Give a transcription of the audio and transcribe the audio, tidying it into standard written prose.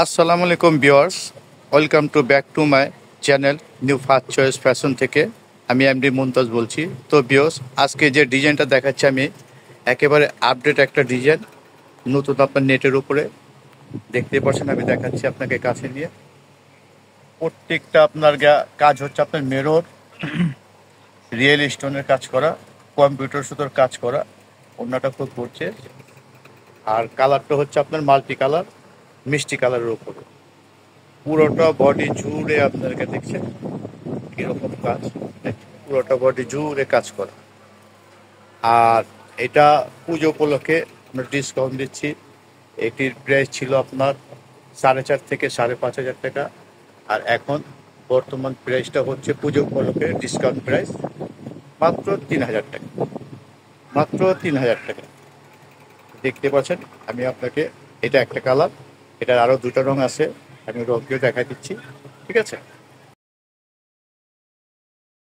আসসালামু আলাইকুম viewers, welcome to back to my channel new first choice fashion থেকে। আমি এমডি মুমতাজ বলছি। তো ভিউয়ার্স, আজকে যে ডিজাইনটা দেখাচ্ছি আমি একেবারে আপডেট একটা ডিজাইন, নতুন আপনার নেটের উপরে দেখতে পাচ্ছেন। আমি দেখাচ্ছি আপনাকে কাছে নিয়ে। প্রত্যেকটা আপনার কাজ হচ্ছে আপনার মেরর রিয়েল স্টোনের কাজ করা, কম্পিউটার সুতোর কাজ করা, অন্যটা খুব করছে। আর কালারটা হচ্ছে আপনার মাল্টি কালার, মিষ্টি কালারের উপরে পুরোটা বডি জুড়ে আপনাদেরকে দেখছেন এরকম কাজ, পুরোটা বডি জুড়ে কাজ করা। আর এটা পুজো উপলক্ষে আমরা ডিসকাউন্ট দিচ্ছি। এটির প্রাইস ছিল আপনার 4.5 থেকে 5.5 হাজার টাকা, আর এখন বর্তমান প্রাইসটা হচ্ছে পুজো উপলক্ষে ডিসকাউন্ট প্রাইস মাত্র 3,000 টাকা, মাত্র 3,000 টাকা। দেখতে পাচ্ছেন আমি আপনাকে, এটা একটা কালার, এটার আরও দুটো রং আছে, আমি রংকেও দেখাই দিচ্ছি, ঠিক আছে।